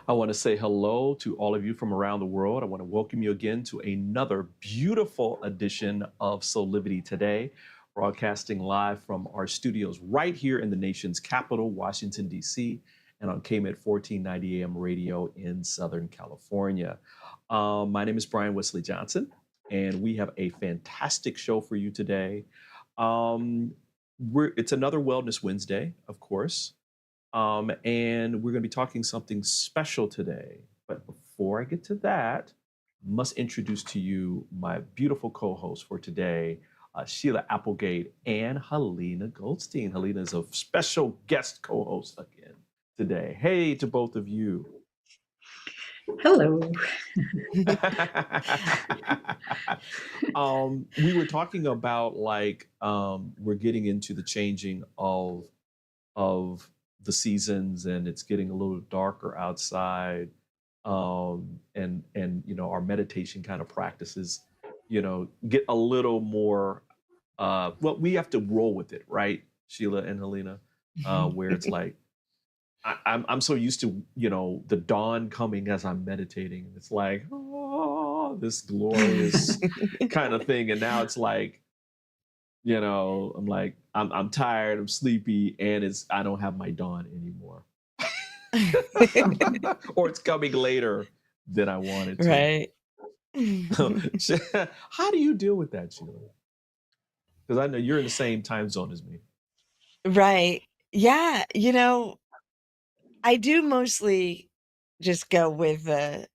I want to say hello to all of you from around the world. I want to welcome you again to another beautiful edition of Soulivity Today, broadcasting live from our studios right here in the nation's capital, Washington, D.C., and on KMET 1490 AM radio in Southern California. My name is Brian Wesley Johnson, and we have a fantastic show for you today. It's another Wellness Wednesday, of course. And we're going to be talking something special today. But before I get to that, I must introduce to you my beautiful co-host for today, Sheila Applegate and Halina Goldstein. Halina is a special guest co-host again today. Hey to both of you. Hello. We were talking about we're getting into the changing of the seasons, and it's getting a little darker outside, and our meditation kind of practices get a little more well, we have to roll with it, right, Sheila and Halina, where it's like I'm so used to the dawn coming as I'm meditating, and it's like, oh, this glorious kind of thing, and now it's like, I'm like, I'm tired, I'm sleepy, and I don't have my dawn anymore. Or it's coming later than I wanted to. Right. How do you deal with that, Sheila? Because I know you're in the same time zone as me. Right. Yeah. I do mostly just go with the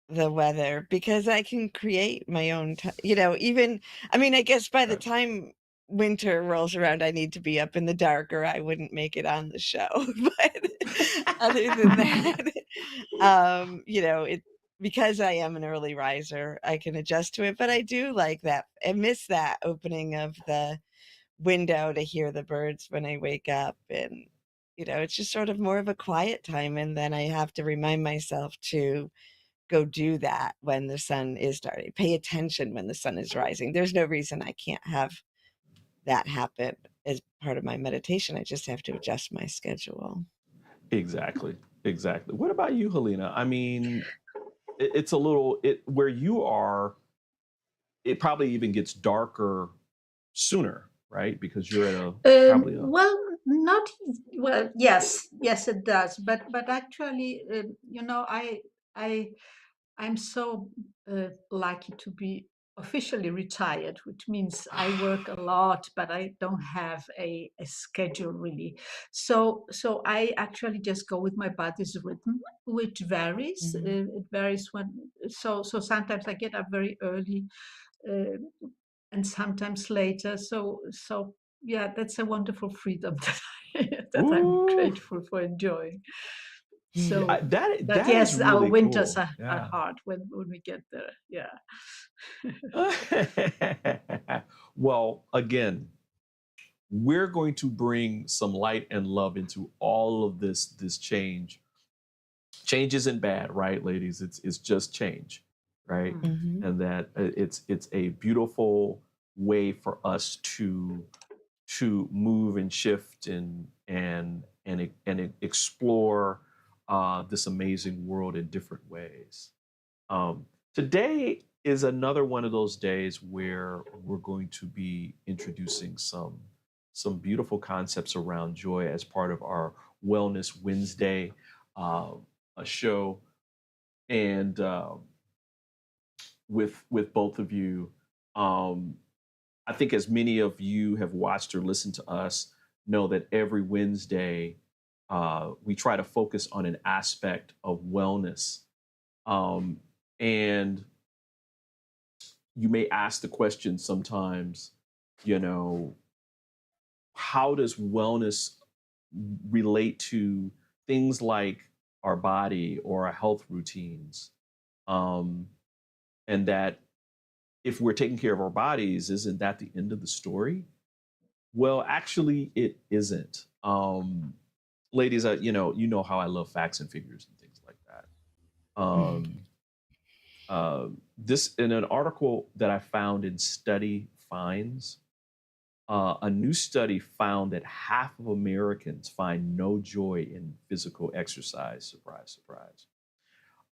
weather because I can create my own time. I guess by the Right. time winter rolls around, I need to be up in the dark or I wouldn't make it on the show. But other than that, because I am an early riser, I can adjust to it. But I do like that. I miss that opening of the window to hear the birds when I wake up. And, it's just sort of more of a quiet time. And then I have to remind myself to go do that when the sun is starting. Pay attention when the sun is rising. There's no reason I can't have that happen as part of my meditation. I just have to adjust my schedule. Exactly. What about you, Halina? I mean, it's a little where you are. It probably even gets darker sooner, right? Because you're at probably a Not well. Yes, it does. But actually, I'm so lucky to be officially retired, which means I work a lot, but I don't have a schedule really. So I actually just go with my body's rhythm, which varies. It varies when. So sometimes I get up very early, uh, and sometimes later. So yeah, that's a wonderful freedom that I'm Ooh, grateful for enjoying. So, but that is yes, our really winters cool. are Yeah. hard when we get there. Yeah. Well, again, we're going to bring some light and love into all of this change. Change isn't bad, right, ladies? It's just change, right? Mm-hmm. And that it's a beautiful way for us to move and shift and explore this amazing world in different ways. Today is another one of those days where we're going to be introducing some beautiful concepts around joy as part of our Wellness Wednesday a show, and with both of you. I think as many of you have watched or listened to us know that every Wednesday we try to focus on an aspect of wellness. And you may ask the question sometimes, how does wellness relate to things like our body or our health routines? And that if we're taking care of our bodies, isn't that the end of the story? Well, actually, it isn't. Ladies, you know how I love facts and figures and things like that. This in an article that I found in Study Finds, a new study found that half of Americans find no joy in physical exercise. Surprise, surprise.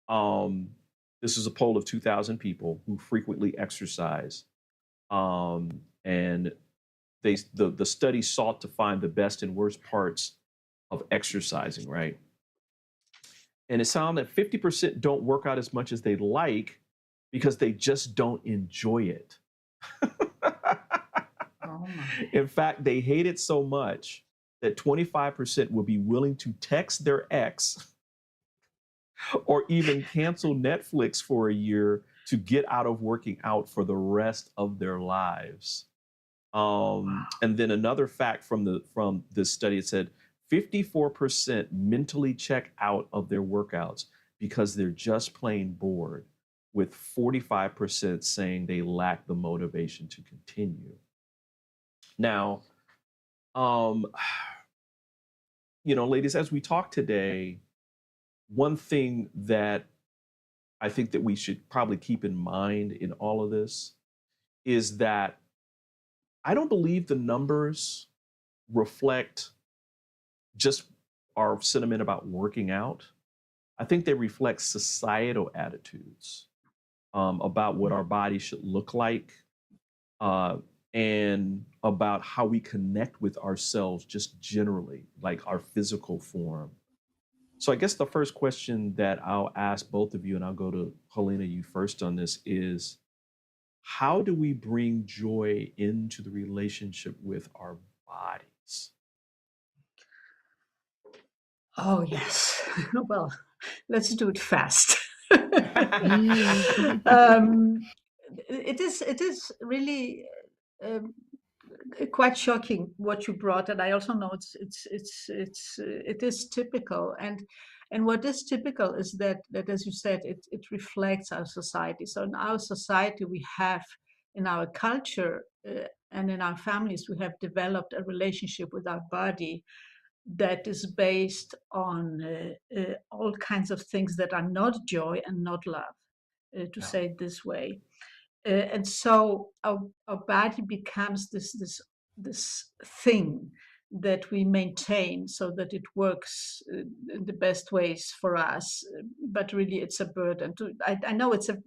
This is a poll of 2,000 people who frequently exercise. And the study sought to find the best and worst parts of exercising, right? And it found that 50% don't work out as much as they'd like because they just don't enjoy it. Oh my. In fact, they hate it so much that 25% will be willing to text their ex or even cancel Netflix for a year to get out of working out for the rest of their lives. And then another fact from this study, it said 54% mentally check out of their workouts because they're just plain bored, with 45% saying they lack the motivation to continue. Now, ladies, as we talk today, one thing that I think that we should probably keep in mind in all of this is that I don't believe the numbers reflect just our sentiment about working out. I think they reflect societal attitudes about what our body should look like, and about how we connect with ourselves just generally, like our physical form. So I guess the first question that I'll ask both of you, and I'll go to Halina, you first on this, is how do we bring joy into the relationship with our bodies? Oh, yes. Well, let's do it fast. It is really quite shocking what you brought, and I also know it is typical, and what is typical is that as you said, it reflects our society. So in our society, we have, in our culture and in our families, we have developed a relationship with our body that is based on all kinds of things that are not joy and not love, to Yeah. say it this way. And so our body becomes this thing that we maintain so that it works in the best ways for us. But really, it's a burden. I know it's a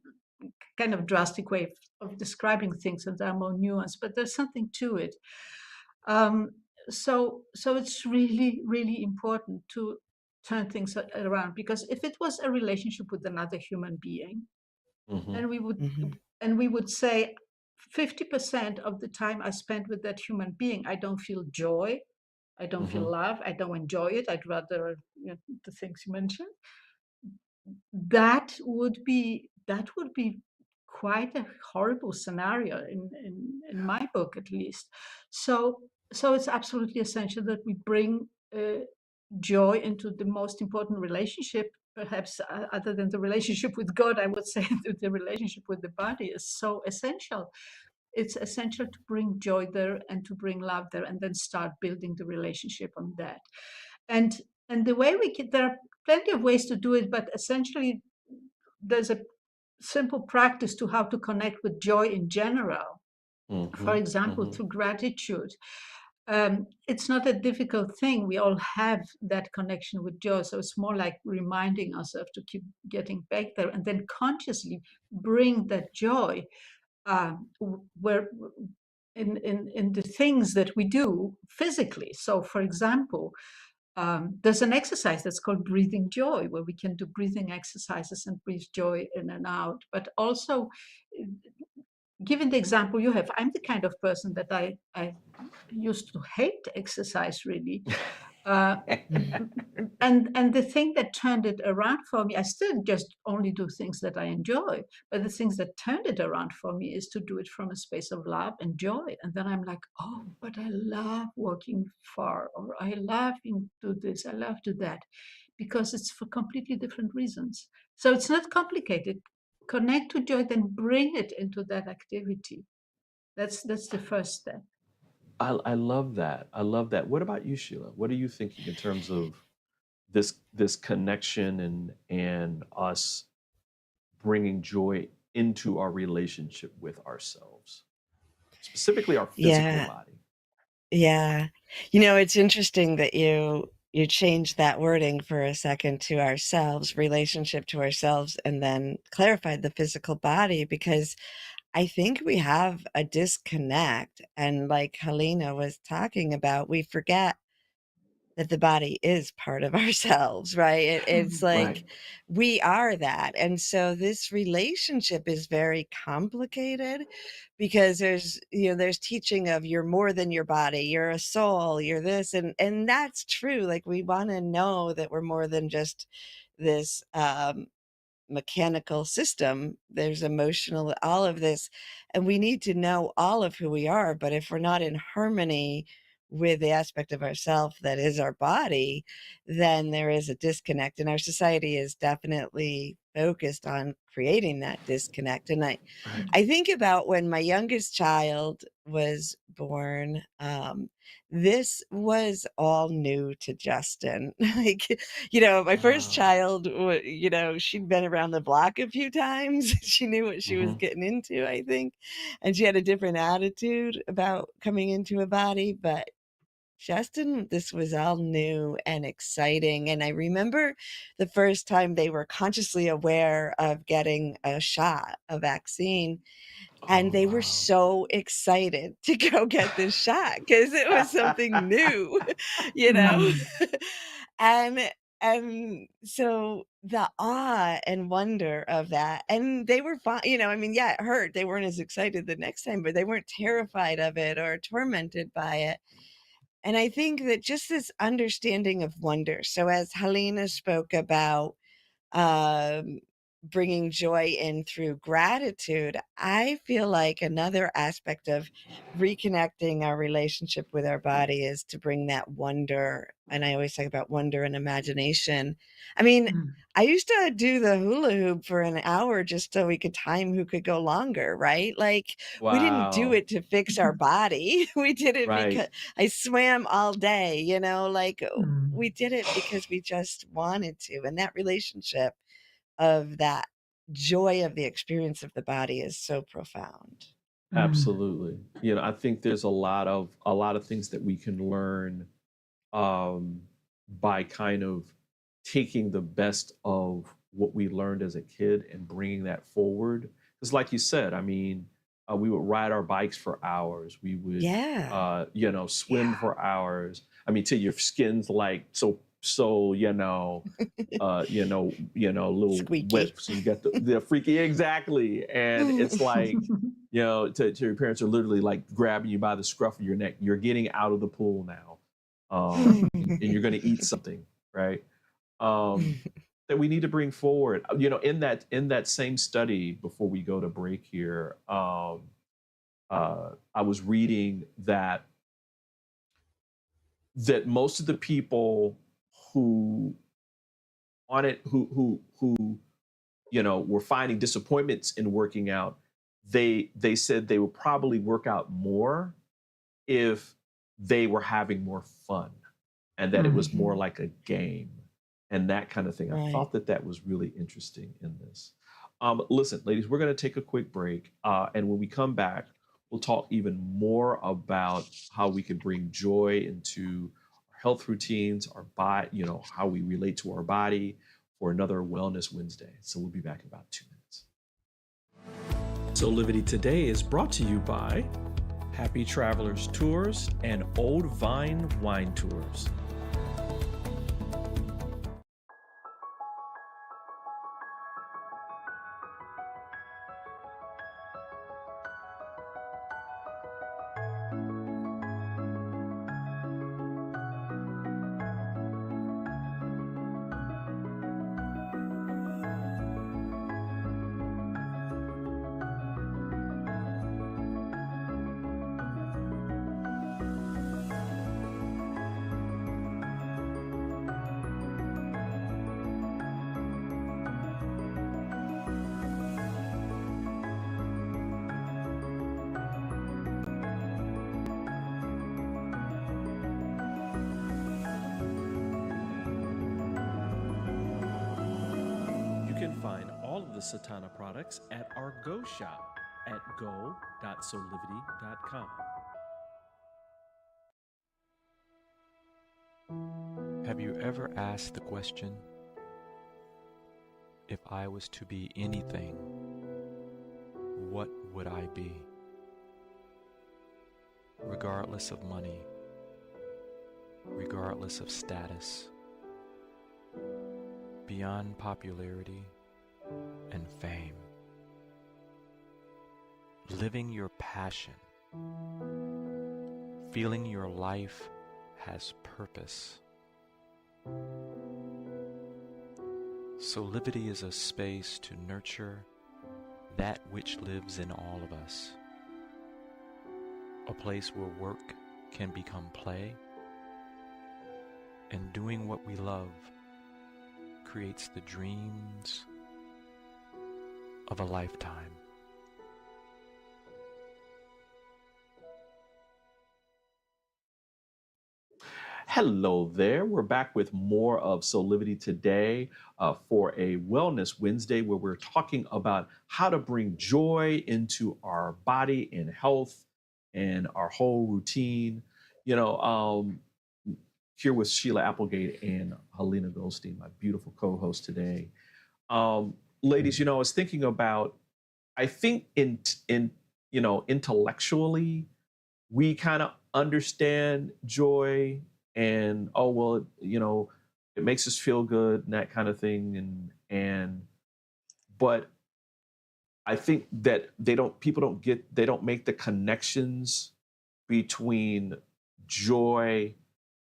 kind of drastic way of describing things, and there are more nuanced, but there's something to it. So it's really, really important to turn things around, because if it was a relationship with another human being, Mm-hmm. and we would say 50% of the time I spend with that human being, I don't feel joy, I don't feel Mm-hmm. love, I don't enjoy it, I'd rather, the things you mentioned. That would be quite a horrible scenario in my book, at least. So it's absolutely essential that we bring joy into the most important relationship, perhaps other than the relationship with God. I would say that the relationship with the body is so essential. It's essential to bring joy there and to bring love there, and then start building the relationship on that. And the way there are plenty of ways to do it, but essentially there's a simple practice to how to connect with joy in general. Mm-hmm. For example, Mm-hmm. through gratitude. It's not a difficult thing. We all have that connection with joy. So it's more like reminding ourselves to keep getting back there, and then consciously bring that joy where in the things that we do physically. So, for example, there's an exercise that's called breathing joy, where we can do breathing exercises and breathe joy in and out. But also, given the example you have, I'm the kind of person that I used to hate exercise, really. And the thing that turned it around for me, I still just only do things that I enjoy, but the things that turned it around for me is to do it from a space of love and joy. And then I'm like, oh, but I love walking far, or I love do this, I love do that, because it's for completely different reasons. So it's not complicated. Connect to joy, then bring it into that activity. That's the first step. I love that. I love that. What about you, Sheila? What are you thinking in terms of this connection and us bringing joy into our relationship with ourselves, specifically our physical Yeah. body? Yeah. It's interesting that you you change that wording for a second to ourselves, relationship to ourselves, and then clarified the physical body, because I think we have a disconnect. And like Halina was talking about, we forget that the body is part of ourselves, right? It's Right. like we are that. And so this relationship is very complicated because there's teaching of you're more than your body, you're a soul, you're this, and that's true. Like we want to know that we're more than just this mechanical system. There's emotional, all of this, and we need to know all of who we are. But if we're not in harmony with the aspect of ourself that is our body, then there is a disconnect, and our society is definitely focused on creating that disconnect. And Right. I think about when my youngest child was born. This was all new to Justin. Like, my first Wow. child, she'd been around the block a few times. She knew what she was Hmm. getting into, I think. And she had a different attitude about coming into a body. But Justin, this was all new and exciting. And I remember the first time they were consciously aware of getting a shot, a vaccine, and Oh, they were wow. so excited to go get this shot because it was something new, you know? Mm, And so the awe and wonder of that, and they were fine, I mean, yeah, it hurt. They weren't as excited the next time, but they weren't terrified of it or tormented by it. And I think that just this understanding of wonder. So as Helena spoke about, um, bringing joy in through gratitude, I feel like another aspect of reconnecting our relationship with our body is to bring that wonder. And I always talk about wonder and imagination. I mean, mm, I used to do the hula hoop for an hour just so we could time who could go longer, right? Like, we didn't do Wow. it to fix our body. We did it Right. because I swam all day, like mm, we did it because we just wanted to. And that relationship of that joy of the experience of the body is so profound. mm, Absolutely. I think there's a lot of things that we can learn um, by kind of taking the best of what we learned as a kid and bringing that forward. Because, like you said, I mean, we would ride our bikes for hours. We would, Yeah. swim for hours. I mean, till your skin's like so, little wet. Squeaky. So you got the freaky exactly, and it's like, to your parents are literally like grabbing you by the scruff of your neck. You're getting out of the pool now, and you're going to eat something, right? That we need to bring forward. In that same study, before we go to break here, I was reading that most of the people who wanted who were finding disappointments in working out, they said they would probably work out more if they were having more fun, and that it was more mhm, like a game and that kind of thing. I Right. thought that was really interesting in this. Listen, ladies, we're going to take a quick break, and when we come back, we'll talk even more about how we can bring joy into our health routines, our body, how we relate to our body for another Wellness Wednesday. So we'll be back in about 2 minutes. Soulivity Today is brought to you by Happy Travelers Tours and Old Vine Wine Tours. You can find all of the Satana products at our Go shop at go.soulivity.com. Have you ever asked the question, if I was to be anything, what would I be? Regardless of money, regardless of status, beyond popularity and fame. Living your passion, feeling your life has purpose. Soulivity is a space to nurture that which lives in all of us. A place where work can become play, and doing what we love creates the dreams of a lifetime. Hello there. We're back with more of Soulivity today for a Wellness Wednesday, where we're talking about how to bring joy into our body and health and our whole routine. You know, here with Sheila Applegate and Halina Goldstein, my beautiful co-host today. Ladies, you know, I was thinking about, I think in you know, intellectually, we kind of understand joy and, oh, well, you know, it makes us feel good and that kind of thing. But I think that they don't make the connections between joy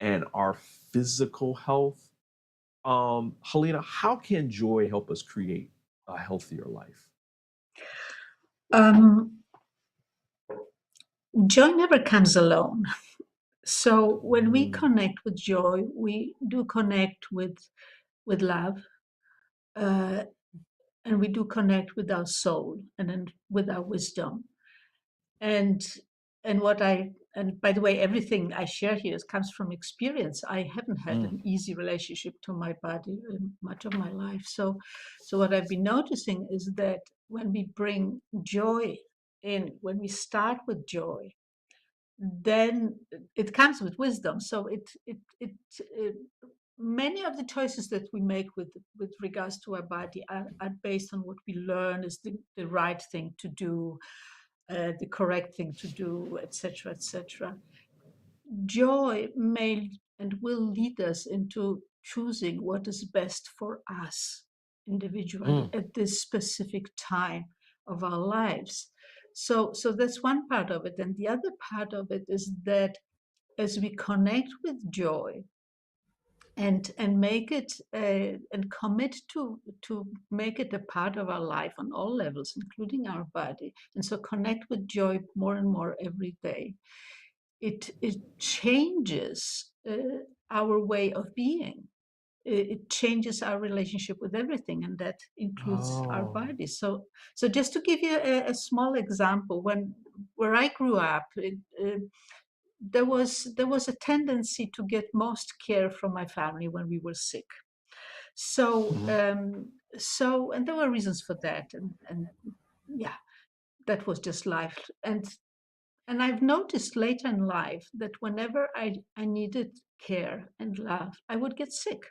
and our physical health. Halina, how can joy help us create a healthier life? Joy never comes alone. So when we connect with joy, we do connect with love, and we do connect with our soul and then with our wisdom. And by the way, everything I share here comes from experience. I haven't had an easy relationship to my body in much of my life. So what I've been noticing is that when we bring joy in, when we start with joy, then it comes with wisdom. So many of the choices that we make with regards to our body are based on what we learn is the right thing to do, the correct thing to do, etc., etc. Joy may and will lead us into choosing what is best for us individually at this specific time of our lives. So that's one part of it. And the other part of it is that as we connect with joy and make it and commit to make it a part of our life on all levels, including our body, and so connect with joy more and more every day, it changes our way of being. It changes our relationship with everything, and that includes our body. So just to give you a small example, where I grew up, there was a tendency to get most care from my family when we were sick. So and there were reasons for that, and yeah, that was just life. And I've noticed later in life that whenever I needed care and love, I would get sick.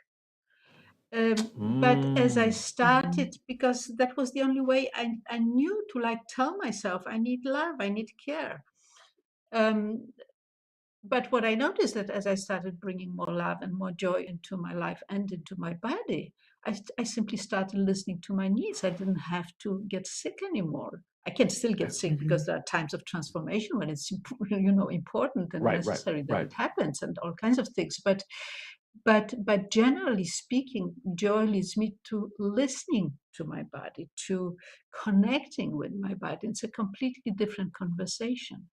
But as I started, because that was the only way I knew to, like, tell myself I need love, I need care. But what I noticed, that as I started bringing more love and more joy into my life and into my body, I simply started listening to my needs. I didn't have to get sick anymore. I can still get sick because there are times of transformation when it's important and necessary that it happens, and all kinds of things. But generally speaking, joy leads me to listening to my body, to connecting with my body. It's a completely different conversation.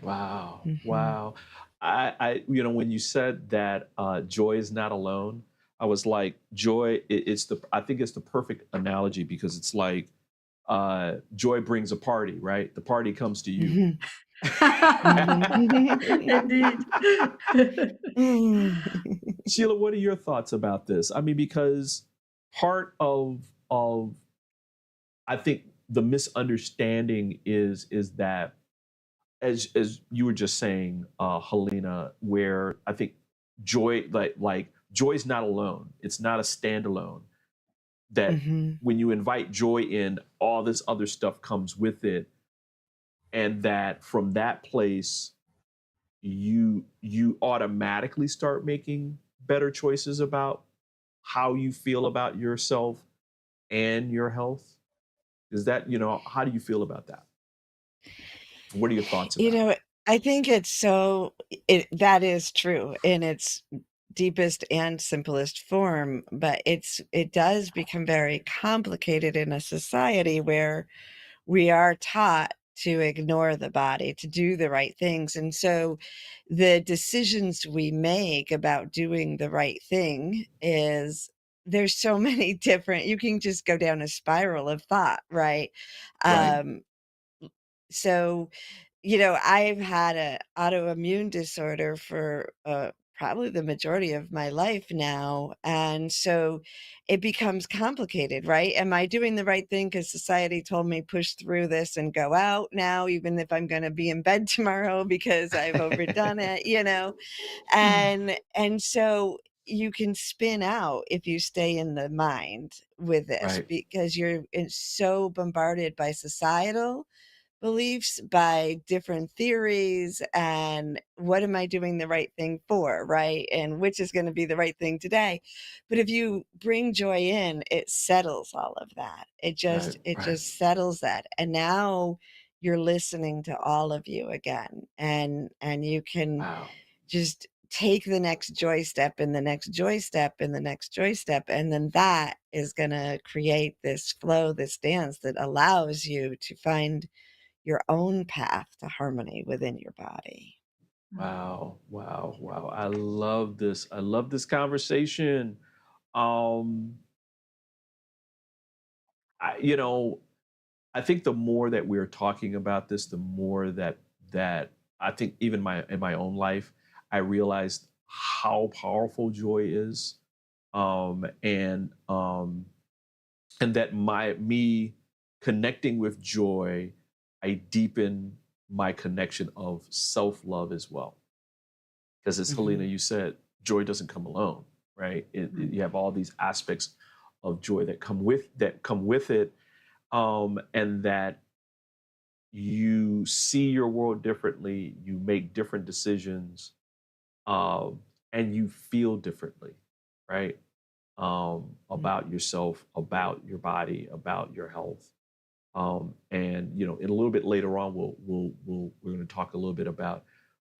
Wow. Wow. I you know, when you said that joy is not alone, I was like, joy, I think it's the perfect analogy, because it's like joy brings a party, right? The party comes to you. Indeed. Sheila, what are your thoughts about this? I mean, because part of I think the misunderstanding is that, as you were just saying, Halina, where I think joy, like joy's not alone. It's not a standalone. That Mhm. when you invite joy in, all this other stuff comes with it, and that from that place, you automatically start making better choices about how you feel about yourself and your health. Is that, how do you feel about that? What are your thoughts You about it? know, I think that is true in its deepest and simplest form, but it does become very complicated in a society where we are taught to ignore the body, to do the right things. And so the decisions we make about doing the right thing there's so many different, you can just go down a spiral of thought, right? Right. Um, so I've had a autoimmune disorder for probably the majority of my life now. And so it becomes complicated, right? Am I doing the right thing because society told me push through this and go out now, even if I'm going to be in bed tomorrow because I've overdone it? And so you can spin out if you stay in the mind with this Right. because it's so bombarded by societal beliefs, by different theories, and what am I doing the right thing for, right? And which is going to be the right thing today. But if you bring joy in, it settles all of that. It just Right. it Right. just settles that. And now you're listening to all of you again, and you can Wow. just take the next joy step and the next joy step and the next joy step, and then that is going to create this flow, this dance that allows you to find your own path to harmony within your body. Wow. Wow. Wow. I love this. I love this conversation. Um, I think the more that we're talking about this, the more that I think even in my own life, I realized how powerful joy is. And that me connecting with joy, I deepen my connection of self-love as well. Because as Mhm. Halina, you said, joy doesn't come alone, right? You have all these aspects of joy that come with it, and that you see your world differently, you make different decisions, and you feel differently, right? About yourself, about your body, about your health. And in a little bit later on, we're going to talk a little bit about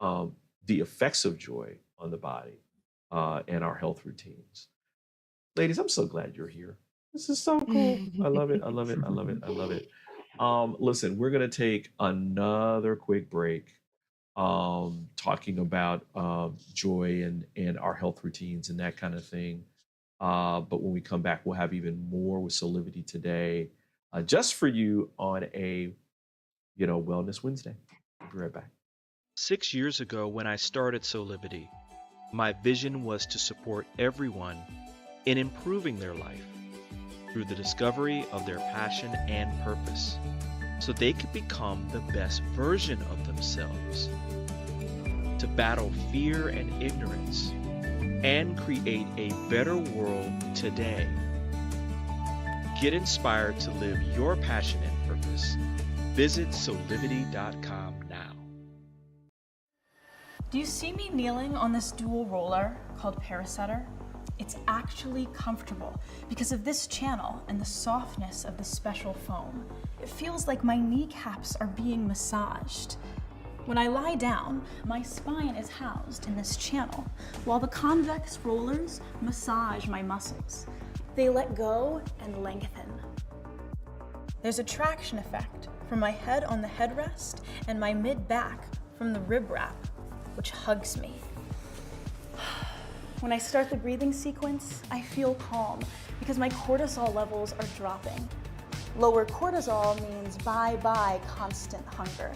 the effects of joy on the body and our health routines. Ladies, I'm so glad you're here. This is so cool. I love it. I love it. I love it. I love it. Listen, we're going to take another quick break talking about joy and our health routines and that kind of thing. But when we come back, we'll have even more with Soulivity today, just for you on a Wellness Wednesday. We'll be right back. 6 years ago, when I started Soulivity, my vision was to support everyone in improving their life through the discovery of their passion and purpose, so they could become the best version of themselves, to battle fear and ignorance, and create a better world today. Get inspired to live your passion and purpose. Visit Soulivity.com now. Do you see me kneeling on this dual roller called Parasetter? It's actually comfortable because of this channel and the softness of the special foam. It feels like my kneecaps are being massaged. When I lie down, my spine is housed in this channel, while the convex rollers massage my muscles. They let go and lengthen. There's a traction effect from my head on the headrest and my mid-back from the rib wrap, which hugs me. When I start the breathing sequence, I feel calm because my cortisol levels are dropping. Lower cortisol means bye-bye constant hunger.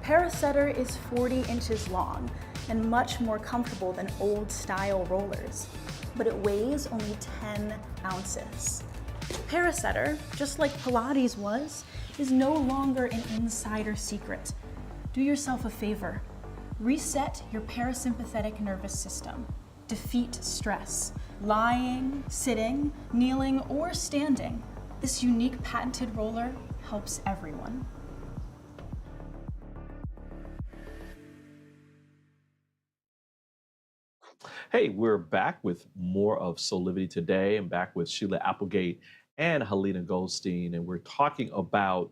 Parasetter is 40 inches long and much more comfortable than old-style rollers, but it weighs only 10 ounces. Parasetter, just like Pilates was, is no longer an insider secret. Do yourself a favor. Reset your parasympathetic nervous system. defeat stress. Lying, sitting, kneeling, or standing, this unique patented roller helps everyone. Hey, we're back with more of Soulivity today. I'm back with Sheila Applegate and Halina Goldstein, and we're talking about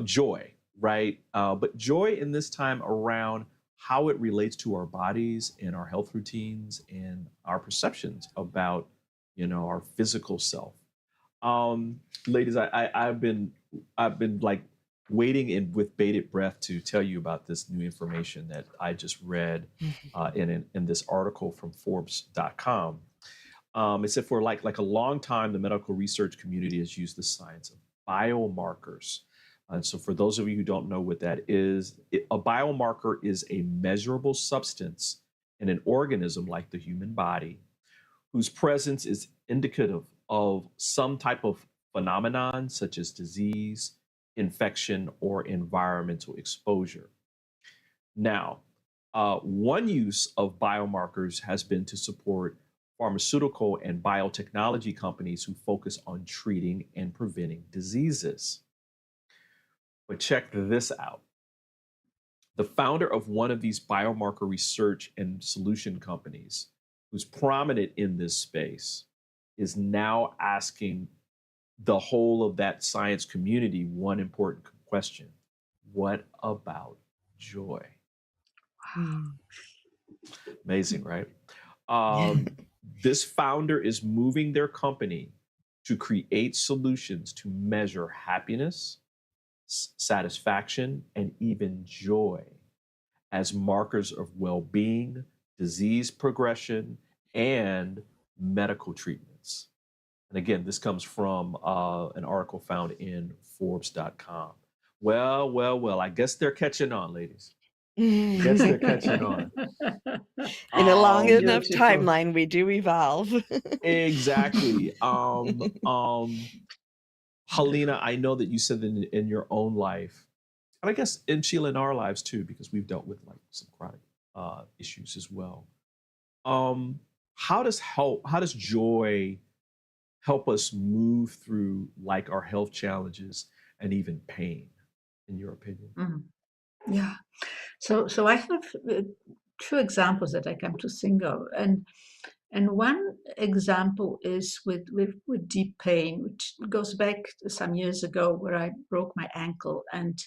joy, right? But joy in this time around how it relates to our bodies and our health routines and our perceptions about, our physical self. Ladies, I've been like waiting with bated breath to tell you about this new information that I just read in this article from Forbes.com. It said for like a long time, the medical research community has used the science of biomarkers. And so for those of you who don't know what that is, a biomarker is a measurable substance in an organism like the human body whose presence is indicative of some type of phenomenon such as disease, infection, or environmental exposure. Now, one use of biomarkers has been to support pharmaceutical and biotechnology companies who focus on treating and preventing diseases. But check this out. The founder of one of these biomarker research and solution companies, who's prominent in this space, is now asking the whole of that science community one important question. What about joy? Amazing, right? This founder is moving their company to create solutions to measure happiness, satisfaction, and even joy as markers of well-being, disease progression, and medical treatments. And again, this comes from an article found in Forbes.com. Well, I guess they're catching on, ladies. I guess they're catching on. In a long enough Beautiful. timeline, we do evolve. Exactly. Halina, I know that you said that in your own life, and I guess in Sheila, in our lives too, because we've dealt with like some chronic issues as well. How does joy help us move through like our health challenges and even pain, in your opinion? Yeah. So I have two examples that I come to think of, and one example is with deep pain, which goes back some years ago where I broke my ankle, and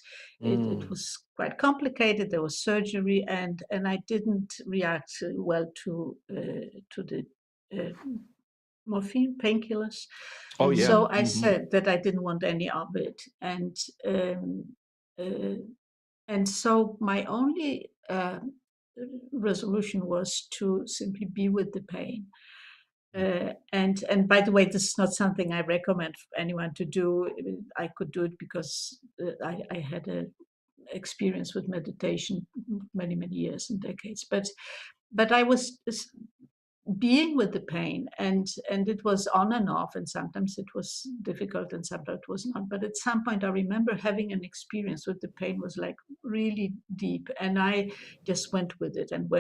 it was quite complicated. There was surgery, and I didn't react well to the morphine painkillers. Oh yeah. So I said that I didn't want any of it, and so my only resolution was to simply be with the pain. And by the way, this is not something I recommend for anyone to do. I could do it because I had an experience with meditation many years and decades. But I was being with the pain, and it was on and off, and sometimes it was difficult and sometimes it was not. But at some point I remember having an experience with the pain was like really deep, and I just went with it, and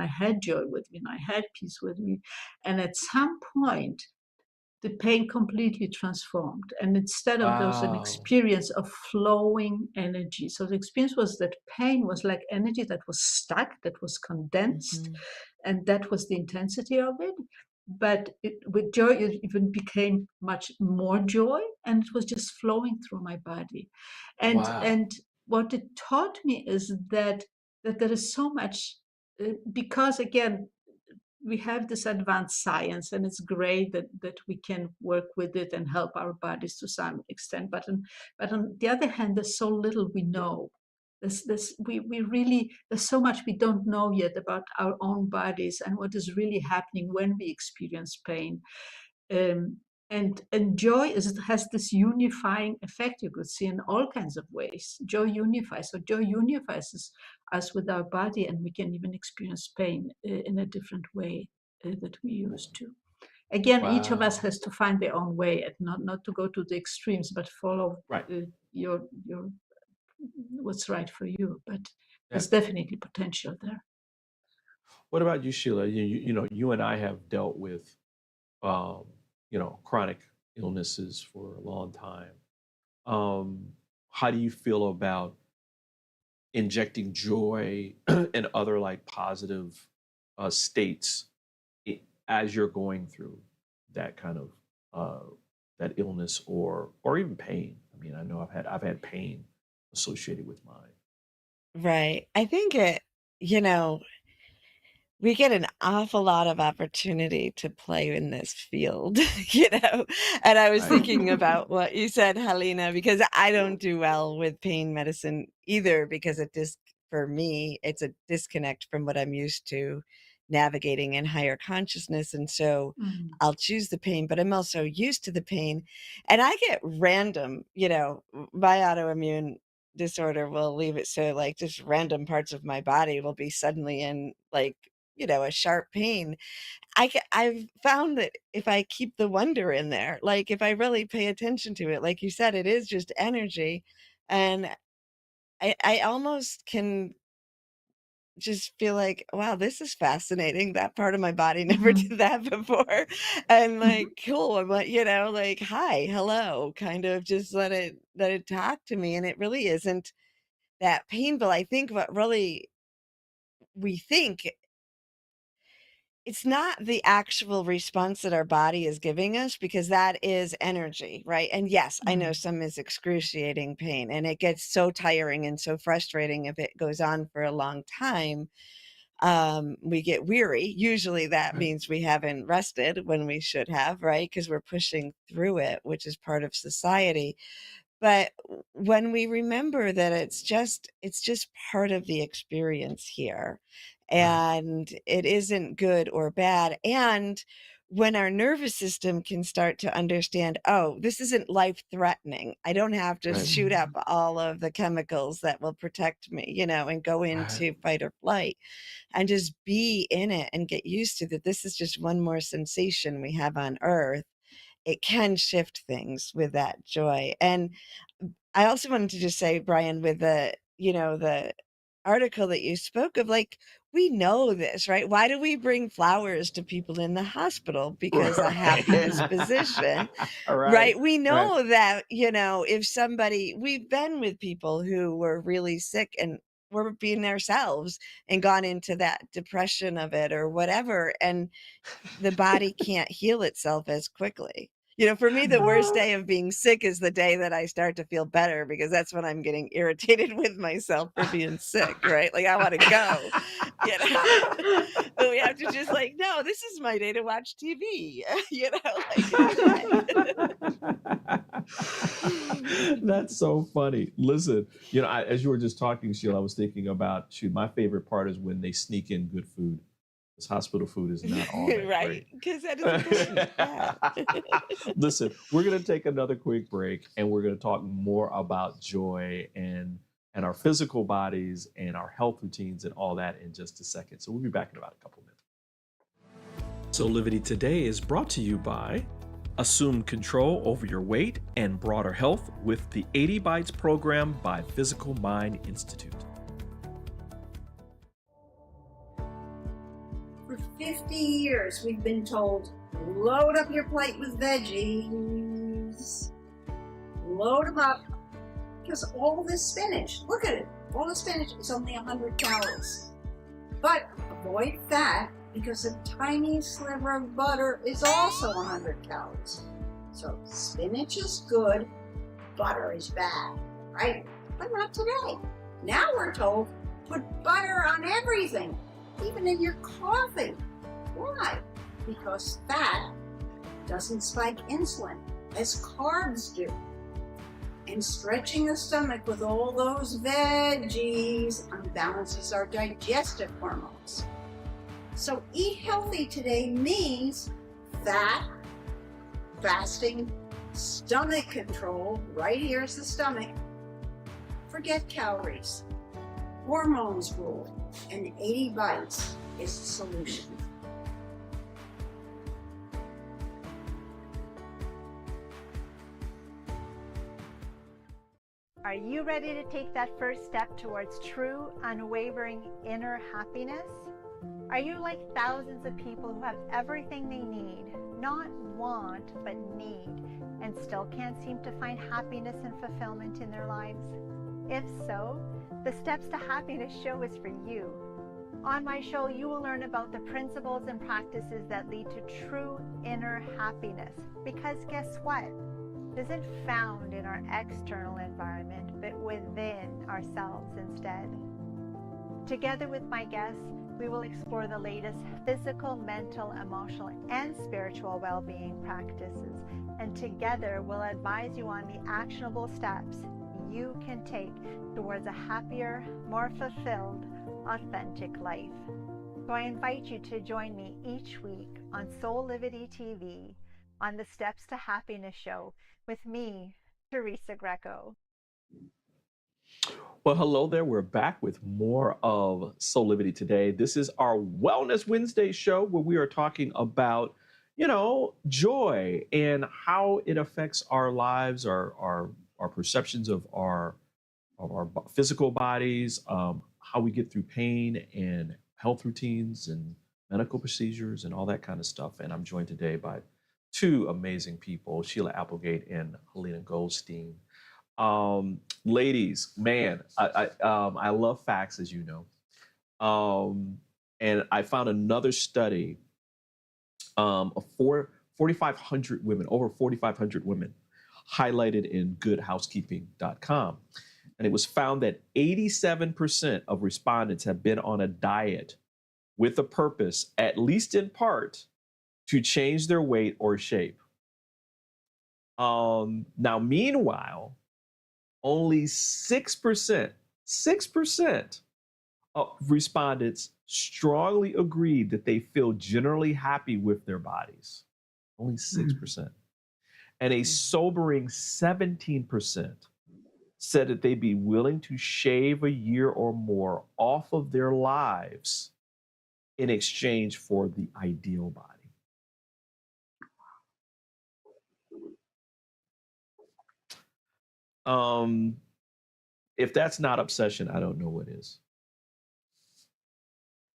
I had joy with me, and I had peace with me. And at some point the pain completely transformed, and instead of there was an experience of flowing energy. So the experience was that pain was like energy that was stuck, that was condensed, and that was the intensity of it. But with joy, it even became much more joy, and it was just flowing through my body. And what it taught me is that there is so much, because again, we have this advanced science, and it's great that we can work with it and help our bodies to some extent. But on the other hand, there's so little we know. There's so much we don't know yet about our own bodies and what is really happening when we experience pain. And joy has this unifying effect. You could see in all kinds of ways. Joy unifies. So joy unifies us with our body, and we can even experience pain in a different way that we used to. Again, each of us has to find their own way, and not to go to the extremes, but follow your what's right for you. But there's definitely potential there. What about you, Sheila? You know, you and I have dealt with, um, you know, chronic illnesses for a long time. Um, how do you feel about injecting joy and other like positive states as you're going through that kind of that illness or even pain? I mean, I know I've had pain associated with mine. Right. I think you know, we get an awful lot of opportunity to play in this field, you know. And I was Right. thinking about what you said, Halina, because I don't do well with pain medicine either, because for me, it's a disconnect from what I'm used to navigating in higher consciousness. And so Mm. I'll choose the pain, but I'm also used to the pain. And I get random, you know, my autoimmune disorder will leave it so like just random parts of my body will be suddenly in like, you know, a sharp pain. I've found that if I keep the wonder in there, like if I really pay attention to it, like you said, it is just energy. And I almost can just feel like, wow, this is fascinating. That part of my body never Mhm. did that before. And Mhm. like, cool. I'm like, you know, like, hi, hello, kind of just let it talk to me. And it really isn't that painful. I think what really we think it's not the actual response that our body is giving us, because that is energy, right? And yes, I know Mm. some is excruciating pain, and it gets so tiring and so frustrating if it goes on for a long time. We get weary. Usually that Right. means we haven't rested when we should have, right? Because we're pushing through it, which is part of society. But when we remember that it's just part of the experience here, Right. and it isn't good or bad. And when our nervous system can start to understand, oh, this isn't life threatening. I don't have to Right. shoot up all of the chemicals that will protect me, you know, and go Right. into fight or flight, and just be in it and get used to that. This is just one more sensation we have on earth. It can shift things with that joy. And I also wanted to just say, Brian, with the, you know, the article that you spoke of, like, we know this, right? Why do we bring flowers to people in the hospital? Because a happy disposition, Right. right? We Right. know that, you know, if somebody, we've been with people who were really sick and were being themselves and gone into that depression of it or whatever. And the body can't heal itself as quickly. You know, for me, the worst day of being sick is the day that I start to feel better, because that's when I'm getting irritated with myself for being sick, right? Like I want to go, you know. But we have to just like, no, this is my day to watch TV, you know, like today. That's so funny. Listen, you know, as you were just talking, Sheila, I was thinking about, shoot, my favorite part is when they sneak in good food. This hospital food is not all that Right? great. Because that is important. Yeah. Listen, we're going to take another quick break, and we're going to talk more about joy and our physical bodies and our health routines and all that in just a second. So we'll be back in about a couple minutes. Soulivity Today is brought to you by Assume control over your weight and broader health with the 80 Bites program by Physical Mind Institute. For 50 years, we've been told, load up your plate with veggies. Load them up. Because all this spinach, look at it, all the spinach is only 100 calories. But avoid fat, because a tiny sliver of butter is also 100 calories. So spinach is good, butter is bad, right? But not today. Now we're told, put butter on everything, even in your coffee. Why? Because fat doesn't spike insulin, as carbs do. And stretching the stomach with all those veggies unbalances our digestive hormones. So eat healthy today means fat, fasting, stomach control. Right here's the stomach. Forget calories. Hormones rule, and 80 Bites is the solution. Are you ready to take that first step towards true, unwavering inner happiness? Are you like thousands of people who have everything they need, not want, but need, and still can't seem to find happiness and fulfillment in their lives? If so, the Steps to Happiness show is for you. On my show, you will learn about the principles and practices that lead to true inner happiness. Because guess what? It isn't found in our external environment, but within ourselves instead. Together with my guests, we will explore the latest physical, mental, emotional, and spiritual well-being practices. And together, we'll advise you on the actionable steps you can take towards a happier, more fulfilled, authentic life. So I invite you to join me each week on Soulivity TV on the Steps to Happiness show with me, Teresa Greco. Well, hello there. We're back with more of Soulivity today. This is our Wellness Wednesday show where we are talking about, joy and how it affects our lives, our perceptions of our physical bodies, how we get through pain and health routines and medical procedures and all that kind of stuff. And I'm joined today by two amazing people, Sheila Applegate and Halina Goldstein. Ladies, man, I love facts, as you know. And I found another study of 4,500 women, over 4,500 women, highlighted in goodhousekeeping.com. And it was found that 87% of respondents have been on a diet with a purpose, at least in part, to change their weight or shape. Now, meanwhile, only 6% of respondents strongly agreed that they feel generally happy with their bodies. Only 6%. And a sobering 17% said that they'd be willing to shave a year or more off of their lives in exchange for the ideal body. If that's not obsession, I don't know what is.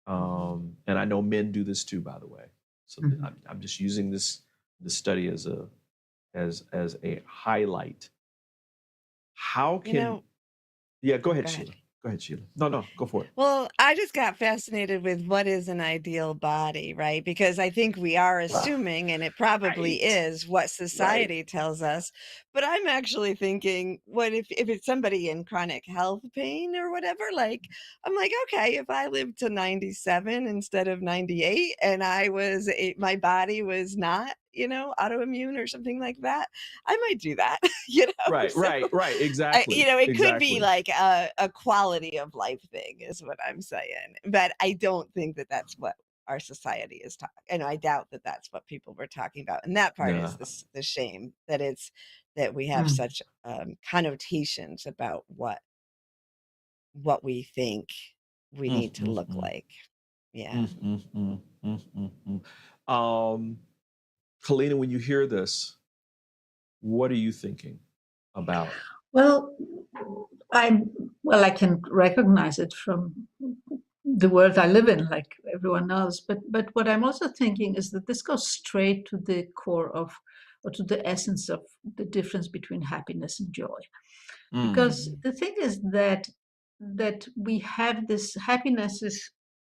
And I know men do this too, by the way. So I'm just using this study as a highlight. How can go ahead, Sheila. Go ahead, Sheila. No, go for it. Well, I just got fascinated with what is an ideal body, right? Because I think we are assuming, and it probably is, what society tells us. But I'm actually thinking, what if it's somebody in chronic health pain or whatever? Like, I'm like, okay, if I lived to 97 instead of 98, and my body was not, autoimmune or something like that, I might do that. Right, exactly. It could be like a quality of life thing, is what I'm saying. But I don't think that that's what our society is talking. And I doubt that that's what people were talking about. And that part is the shame that we have such connotations about what we think we need to look like. Yeah. Halina, when you hear this, what are you thinking about? Well, I can recognize it from the world I live in, like everyone else. But what I'm also thinking is that this goes straight to the core of, or to the essence of, the difference between happiness and joy. Because the thing is that we have this happiness is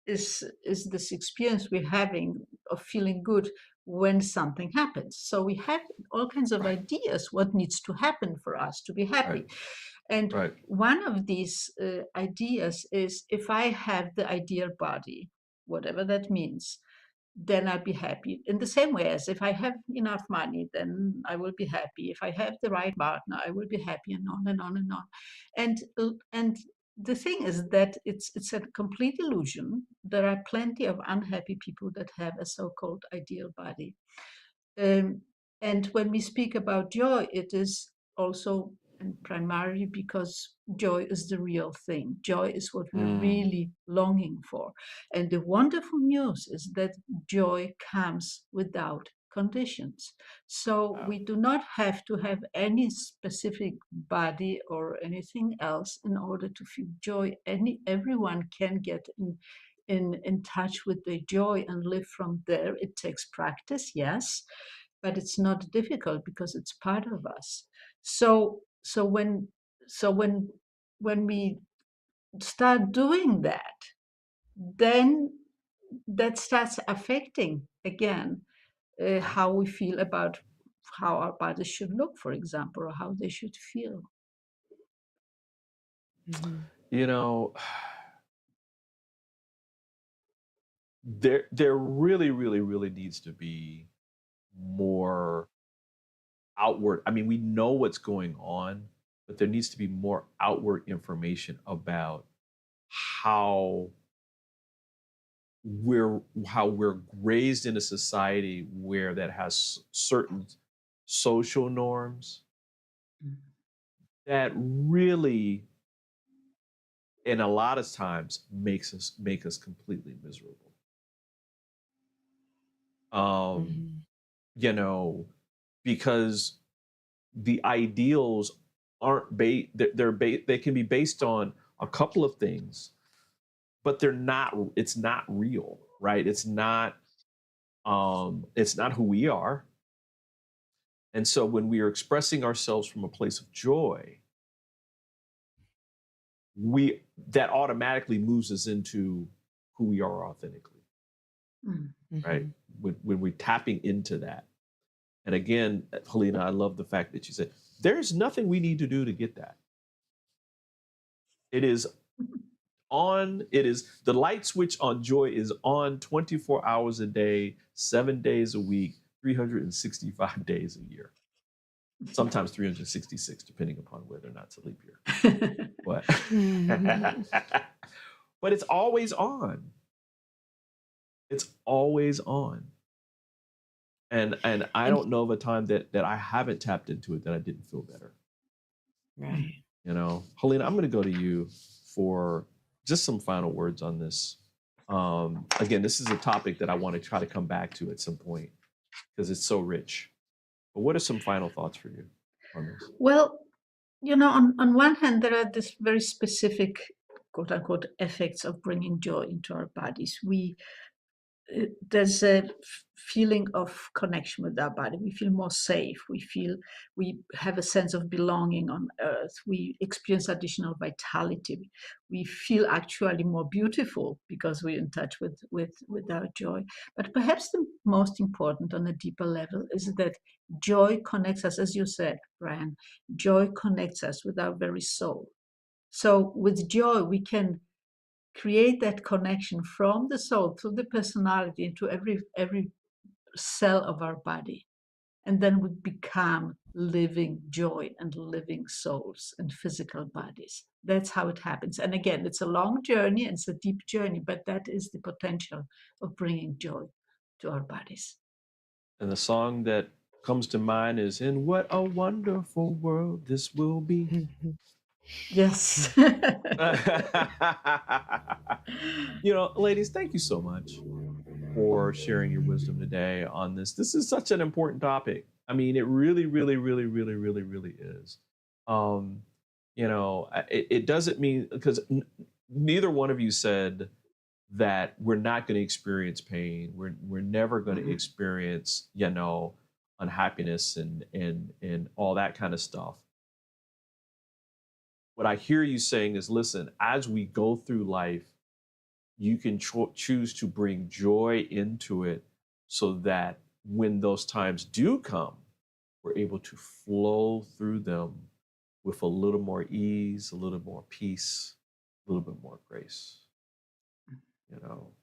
this experience we're having of feeling good when something happens. So we have all kinds of ideas what needs to happen for us to be happy. And one of these ideas is, if I have the ideal body, whatever that means, then I'll be happy. In the same way as if I have enough money, then I will be happy. If I have the right partner, I will be happy, and on and on and on. And the thing is that it's a complete illusion. There are plenty of unhappy people that have a so-called ideal body. And when we speak about joy, it is also and primarily because joy is the real thing. Joy is what we're really longing for. And the wonderful news is that joy comes without conditions. So we do not have to have any specific body or anything else in order to feel joy. Everyone can get in touch with their joy and live from there. It takes practice, yes, but it's not difficult because it's part of us. So when we start doing that, then that starts affecting again how we feel about how our bodies should look, for example, or how they should feel. Mhm. You know, there really, really, really needs to be more outward. I mean, we know what's going on, but there needs to be more outward information about how we're raised in a society where that has certain social norms that really, and a lot of times make us completely miserable. Mhm. You know, because the ideals aren't they can be based on a couple of things, but it's not real, right? It's not who we are. And so when we are expressing ourselves from a place of joy, that automatically moves us into who we are authentically, right? Mhm. When we're tapping into that. And again, Halina, I love the fact that you said, there's nothing we need to do to get that. It is the light switch on joy is on 24 hours a day, 7 days a week, 365 days a year. Sometimes 366, depending upon whether or not it's a leap year. But, but it's always on. It's always on. And I don't know of a time that I haven't tapped into it that I didn't feel better. Right. You know, Halina, I'm going to go to you for just some final words on this. Again, this is a topic that I want to try to come back to at some point because it's so rich. But what are some final thoughts for you on this? Well, you know, on one hand, there are these very specific, quote unquote, effects of bringing joy into our bodies. There's a feeling of connection with our body. We feel more safe. We have a sense of belonging on earth. We experience additional vitality. We feel actually more beautiful because we're in touch with our joy. But perhaps the most important on a deeper level is that joy connects us, as you said, Brian, joy connects us with our very soul. So with joy, we can create that connection from the soul to the personality into every cell of our body, and then we become living joy and living souls and physical bodies. That's how it happens. And again, it's a long journey and it's a deep journey, but that is the potential of bringing joy to our bodies. And the song that comes to mind is "In What a Wonderful World This Will Be." Yes. You know, ladies, thank you so much for sharing your wisdom today on this. This is such an important topic. I mean, it really, really, really, really, really, really is. You know, it doesn't mean, because neither one of you said that we're not going to experience pain. We're never going to experience, you know, unhappiness and all that kind of stuff. What I hear you saying is, listen, as we go through life, you can choose to bring joy into it so that when those times do come, we're able to flow through them with a little more ease, a little more peace, a little bit more grace. You know,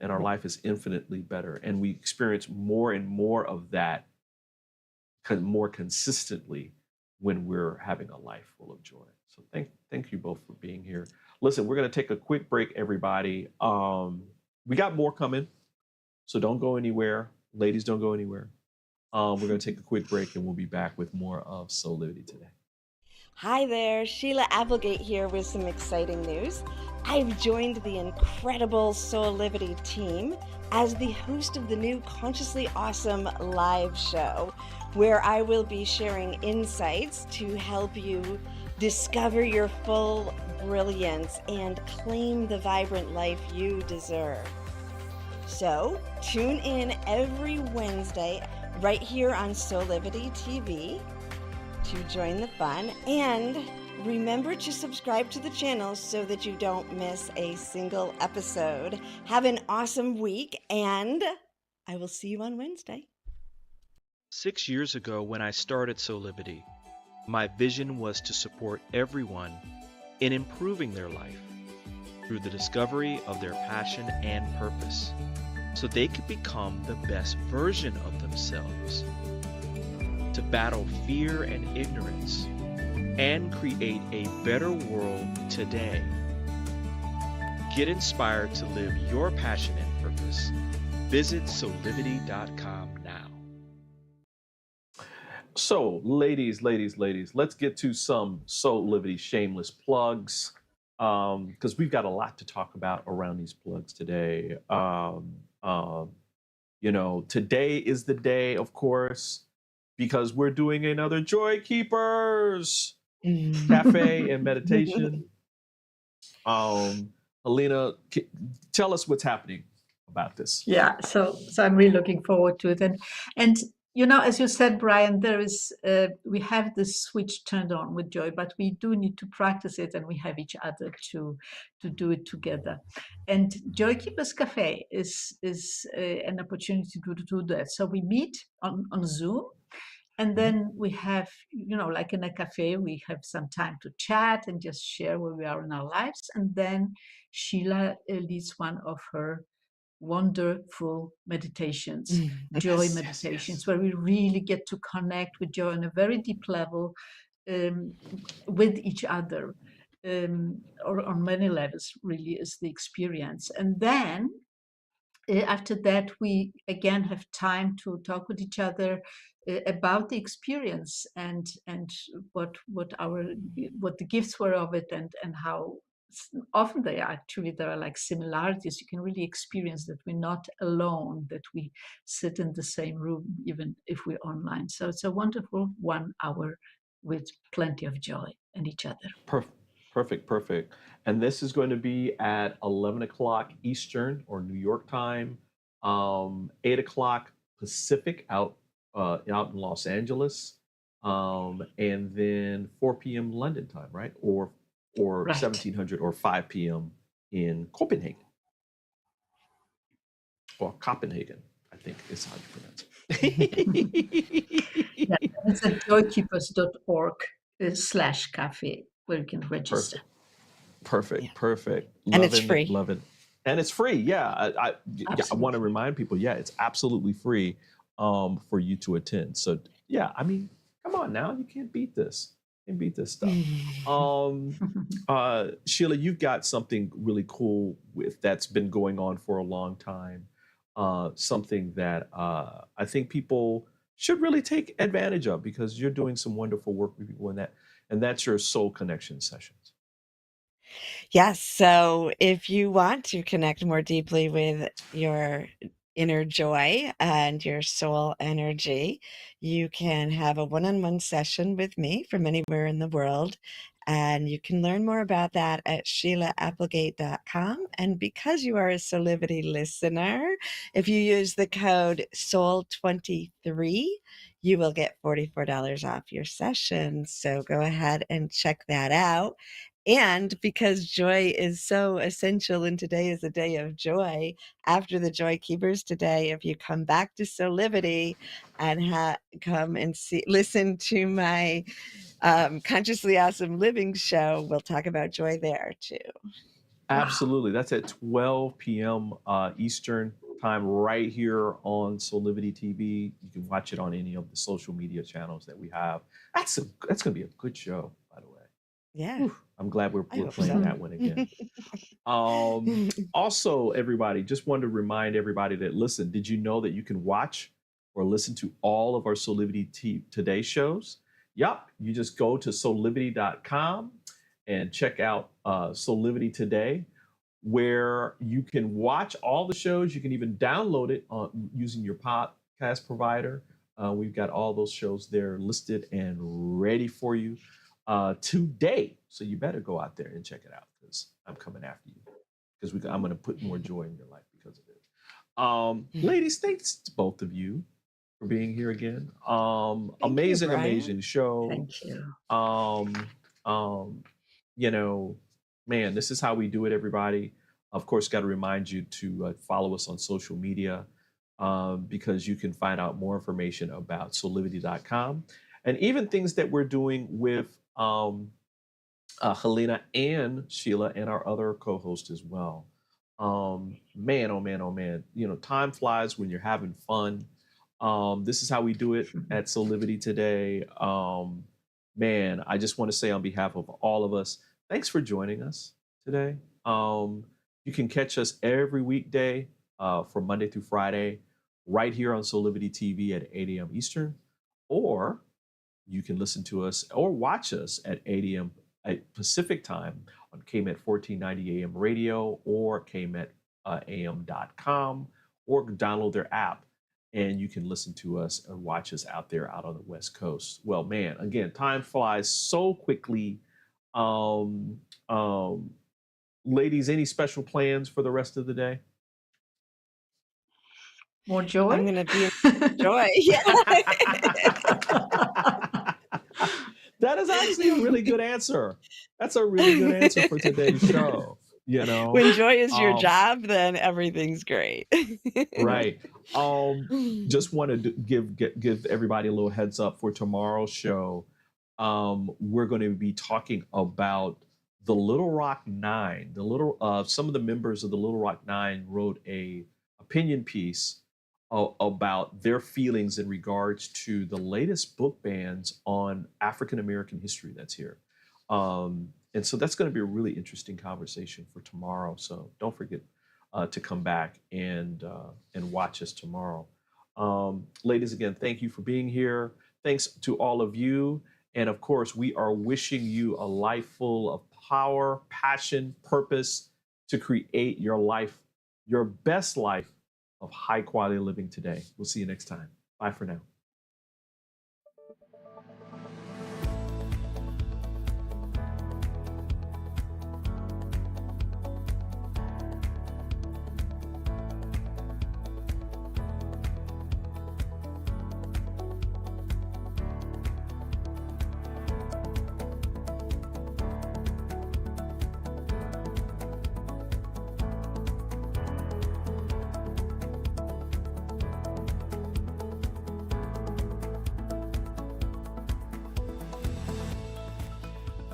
and our life is infinitely better. And we experience more and more of that more consistently when we're having a life full of joy. So thank you both for being here. Listen, we're going to take a quick break, everybody. We got more coming, so don't go anywhere. Ladies, don't go anywhere. We're going to take a quick break, and we'll be back with more of Soulivity today. Hi there, Sheila Applegate here with some exciting news. I've joined the incredible Soulivity team as the host of the new Consciously Awesome live show, where I will be sharing insights to help you discover your full brilliance and claim the vibrant life you deserve. So tune in every Wednesday right here on Soulivity TV to join the fun, and remember to subscribe to the channel so that you don't miss a single episode. Have an awesome week, and I will see you on Wednesday. 6 years ago, when I started Soulivity, my vision was to support everyone in improving their life through the discovery of their passion and purpose, so they could become the best version of themselves, to battle fear and ignorance, and create a better world today. Get inspired to live your passion and purpose. Visit Soulivity.com now. So, ladies, let's get to some Soulivity shameless plugs, because we've got a lot to talk about around these plugs today. Today is the day, of course, because we're doing another Joy Keepers cafe and meditation. Halina, tell us what's happening about this. Yeah, so I'm really looking forward to it, and as you said, Brian, there is we have this switch turned on with Joy, but we do need to practice it, and we have each other to do it together. And Joy Keepers Cafe is an opportunity to do that. So we meet on Zoom. And then we have, like in a cafe, we have some time to chat and just share where we are in our lives. And then Sheila leads one of her wonderful meditations, joy meditations, where we really get to connect with joy on a very deep level with each other, or on many levels, really is the experience. And then after that, we again have time to talk with each other about the experience and what the gifts were of it, and how often there are like similarities. You can really experience that we're not alone, that we sit in the same room even if we're online. So it's a wonderful 1 hour with plenty of joy and each other. Perfect. And this is going to be at 11 o'clock Eastern or New York time, 8 o'clock Pacific out in Los Angeles, and then 4 p.m. London time, right? Or Right. 1700 or 5 p.m. in Copenhagen. Or Copenhagen, I think is how you pronounce it. Yeah, it's at joykeepers.org/cafe where you can register. Perfect. And it's free. Love it. And it's free. Yeah. I want to remind people, it's absolutely free for you to attend. So yeah, I mean, come on now. You can't beat this. Stuff. Sheila, you've got something really cool that's been going on for a long time. Something that I think people should really take advantage of, because you're doing some wonderful work with people in that, and that's your Soul Connection sessions. Yes. So if you want to connect more deeply with your inner joy and your soul energy, you can have a one-on-one session with me from anywhere in the world. And you can learn more about that at SheilaApplegate.com. And because you are a Soulivity listener, if you use the code SOUL23, you will get $44 off your session. So go ahead and check that out. And because joy is so essential, and today is a day of joy, after the Joy Keepers today, if you come back to Soulivity and come and listen to my Consciously Awesome Living show, we'll talk about joy there too. Absolutely. That's at 12 p.m. Eastern time, right here on Soulivity TV. You can watch it on any of the social media channels that we have. That's going to be a good show, by the way. Yeah. Whew, I'm glad we're playing that one again. Also, everybody, just wanted to remind everybody that, listen, did you know that you can watch or listen to all of our Soulivity Today shows? Yep. You just go to soulivity.com and check out Soulivity Today, where you can watch all the shows. You can even download it using your podcast provider. We've got all those shows there listed and ready for you. today. So you better go out there and check it out because I'm coming after you because I'm going to put more joy in your life because of it. Ladies, thanks to both of you for being here again. Amazing, Brian. amazing show. Thank you. You know, man, this is how we do it, everybody. Of course, got to remind you to follow us on social media because you can find out more information about Soulivity.com and even things that we're doing with Halina and Sheila and our other co-host as well. Man, oh man, oh man. You know, time flies when you're having fun. This is how we do it at Soulivity today. Man, I just want to say on behalf of all of us, thanks for joining us today. You can catch us every weekday from Monday through Friday right here on Soulivity TV at 8 a.m. Eastern, or you can listen to us or watch us at 8 a.m. Pacific time on KMET 1490 AM radio or KMETAM.com, or download their app and you can listen to us and watch us out there out on the West Coast. Well, man, again, time flies so quickly. Ladies, any special plans for the rest of the day? More joy? I'm going to be in joy. Yeah. That is actually a really good answer. That's a really good answer for today's show. You know, When joy is your job, then everything's great. Right. Just want to give everybody a little heads up for tomorrow's show. We're going to be talking about the Little Rock Nine. Some of the members of the Little Rock Nine wrote a opinion piece about their feelings in regards to the latest book bans on African American history that's here. And so that's going to be a really interesting conversation for tomorrow. So don't forget to come back and watch us tomorrow. Ladies, again, thank you for being here. Thanks to all of you. And of course, we are wishing you a life full of power, passion, purpose to create your life, your best life of high quality living today. We'll see you next time. Bye for now.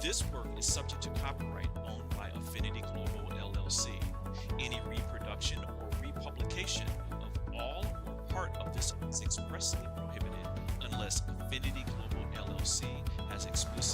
This work is subject to copyright owned by Affinity Global LLC. Any reproduction or republication of all or part of this is expressly prohibited unless Affinity Global LLC has explicit